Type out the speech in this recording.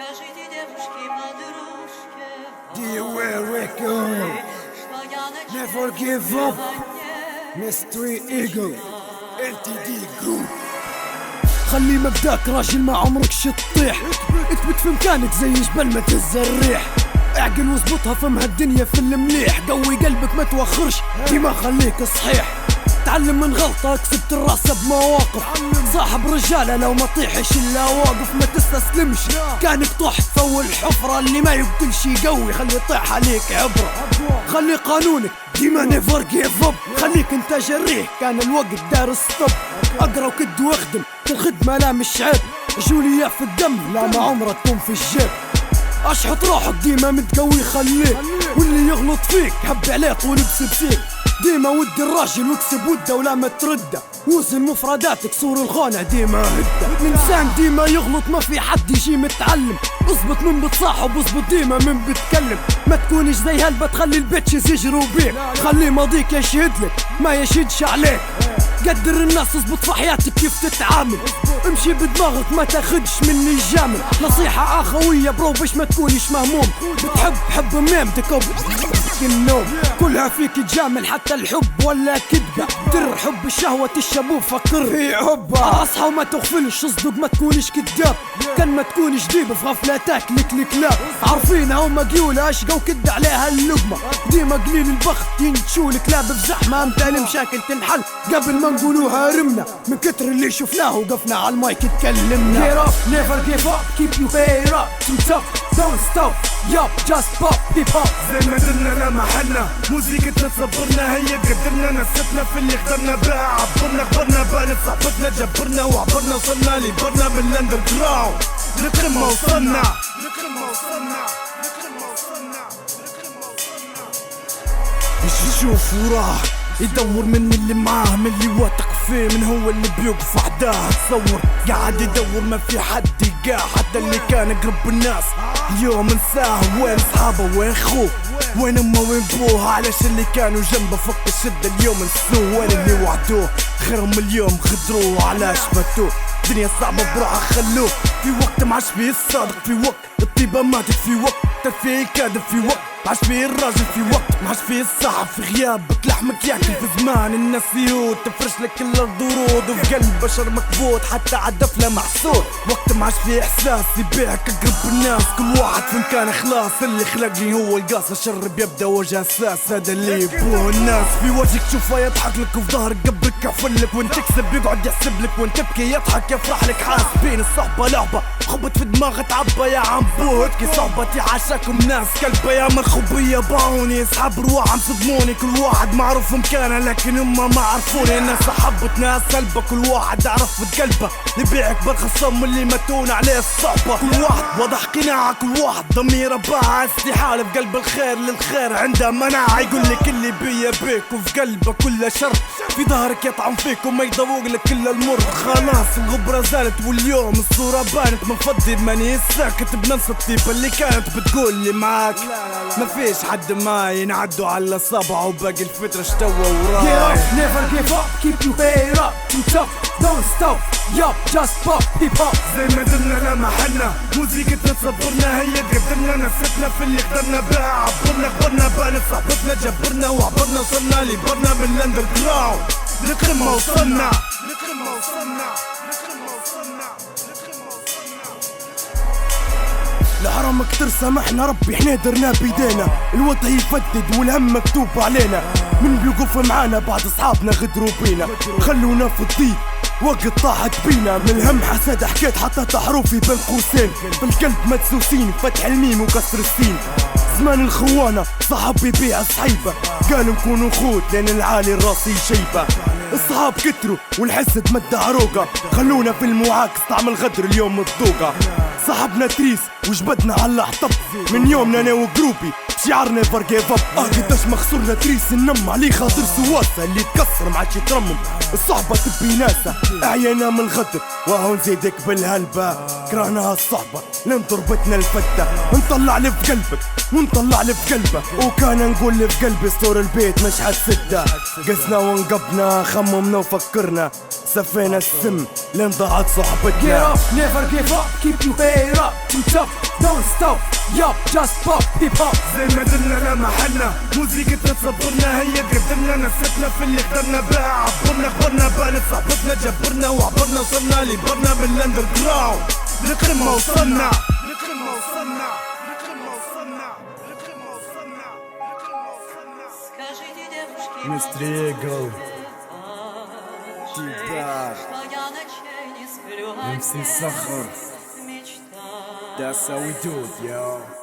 Скажите, девушки, подружки, D-Record, Never Give Up, Mystery Eagle, LTD Group. خلي مبداك راجل ما عمرك شي تطيح، اثبت في مكانك زي جبل ما تهز الريح. اعقل واظبطها فمها الدنيا في المليح، قوي قلبك ما توخرش ديما خليك صحيح. تعلم من غلطك كسبت الراس بمواقف، صاحب رجالة لو ما طيحش الا واقف. ما تستسلمش كانك طحت فول الحفرة، اللي ما يقتل شي قوي خلي يطيح عليك عبرة. خلي قانونك ديما نيفر جيف اب، خليك انت جريح كان الوقت دار ستوب. اقرا وكد واخدم الخدمة لا مش عيب، جوليا في الدم لا ما عمرها تكون في الجيب. اشحط روحك ديما متقوي خليك، واللي يغلط فيك هب عليه طول بسبسيك. ديما ودي الراجل واكسب وده ولا ما ترده، وزن مفرداتك صور الخونة ديما هده. الانسان ديما يغلط ما في حد يجي متعلم، اظبط من بتصاحب واظبط ديما من بتكلم. ما تكونش زي هلبة تخلي البتشز يجروا بيك، خلي ماضيك يشهد لك ما يشهدش عليك. قدر الناس اظبط في حياتك كيف تتعامل، امشي بدماغك ما تاخدش مني جامل. نصيحة اخوية برو باش ما تكونش مهموم، بتحب حب ميمتك النوم كلها فيك تجامل، حتى الحب ولا كدبة در حب الشهوة الشباب فكر في حبها. اصحى وما تغفلش اصدق ما تكونش كداب، كان ما تكونش ديب في غفلة تاكلك الكلاب. عارفينها ومقيولة اشقى وكد عليها اللقمة، ديما قليل البخت ينتشول كلاب في زحمة. امثال مشاكل تنحل قبل ما نقولوها رمنا، من كتر اللي شفناه وقفنا على المايك تكلمنا. Get up, never give up, keep you paid up, too tough, don't stop, yup, just pop, hip hop. زي ما درنا لا محلنا، موسيقتنا تصبرنا هي قدرنا، نستنا في اللي قدرنا بها عبرنا. خبرنا بانت صحبتنا جبرنا وعبرنا، وصلنا لبرنا من الاندر جراوند لكل ما وصلنا. يشوف وراه يدور من اللي معاه، من اللي واثق فيه، من هو اللي بيوقف عداه. تصور قاعد يدور ما في حد يلقاه، حتى اللي كان قرب الناس اليوم انساه. وين اصحابه وين خوه وين امه وين بوه، علاش اللي كانوا جنبه فوق الشدة اليوم نسوه. وين اللي وعدوه خيرهم اليوم غدروه، علاش فاتوه الدنيا صعبة بروحها خلوه. في وقت معاش فيه الصادق، في وقت الطيبة ماتت، في وقت ترفيه كاذب، في وقت معاش فيه الراجل، في وقت معاش فيه الصاحب. في غيابك لحمك ياكل، في زمان الناس يهود تفرش لك كل الارض ورود، وفي قلب بشر مكبوت حتى عالدفلة محسود. وقت معاش فيه احساس يبيعك اقرب الناس، كل واحد في مكان خلاص. اللي خلقني هو القاص، الشر بيبدا وجه اساس، هذا اللي يبوه الناس. في وجهك تشوفه يضحك لك، وفي ظهرك قبلك يحفل لك، وين تكسب يقعد يحسب لك، وين تبكي يضحك يفرح لك. حاسبين الصحبة لعبة خبط في دماغ تعبى يا عم بوهتكي، صحبتي عاشاكم ناس كلبة يا مرخوبية باعوني. اصحاب رواحهم صدموني، كل واحد معروف مكانه لكن هما ما عرفوني. الناس صحبت ناس سلبة، كل واحد عرف بقلبه يبيعك برخصهم اللي متون عليه الصحبة. كل واحد واضح قناعة، كل واحد ضميره باع، استحالة بقلب الخير للخير عنده مناعة. يقول لك اللي بيا بيك وفي قلبه كله شر، في ظهرك يطعن فيك وما يذوق لك كل المر. خلاص الغبرة زالت واليوم الصورة بانت، منفضي ماني ساكت بننسى الطيبة اللي كانت بتقول لي معاك. ما فيش حد ما ينعدوا على صبعه، وباقي الفترة اشتوى وراي. Get up, never give up, keep you paid up, too tough, don't stop, yup, just pop, hip hop. زي ما درنا لا محلنا، موسيقتنا تصبرنا هي قدرنا، نستنا في اللي قدرنا بها عبرنا. خبرنا بانت صحبتنا جبرنا وعبرنا، وصلنا لبرنا من الاندر جراوند لكل ما وصلنا. الحرام كتر سامحنا ربي احنا درنا بيدينا، الوضع يفدد والهم مكتوب علينا. من بيوقف معانا بعد اصحابنا غدروا بينا، خلونا في الضيق وقت طاحت بينا. من الهم حسد حكيت حطيت حروفي بين قوسين، بالقلب مدسوسين فتح الميم وكسر السين. زمان الخوانة صاحب يبيع صحيبة، قالوا نكونوا خوت لين العالي الراسي شيبة. الصحاب كتروا والحسد مد عروقة، خلونا في المعاكس طعم الغدر اليوم الذوقة. صاحبنا تريس وجبدنا على حطب، من يومنا انا وجروبي شعار نيفر جيف اب. قداش مخسورنا تريس النم عليه خاطر سواسة، اللي تكسر ما عادش يترمم. الصحبة تبي ناسة اعيانا من الغدر، وهو نزيدك بالهلبة كرهناها الصحبة لين ضربتنا الفتة. نطلع اللي في قلبك ونطلع اللي في قلبه، وكان نقول اللي في قلبي سطور البيت مش حتسده. قسنا ونقبنا خممنا وفكرنا، سفينا السم لين ضاعت Get صحبتنا. up, never give up, keep you head up, too tough, don't stop, yup, just pop, hip hop. زي ما درنا محلنا، موسيقتنا تصبرنا، هي تقدمنا نفسنا في اللي قدرنا بها. عبرنا خبرنا بانت صحبتنا، جبرنا وعبرنا وصلنا لبرنا من الاندر جراوند. لكل ما وصلنا، لكل ما وصلنا، لكل ما وصلنا، لكل ما وصلنا، لكل ما وصلنا. Скажите, девушки, Mystery Eagle, Тибар, что я ночей не сплю, MC Сахар. мечта. That's how we do it, yo.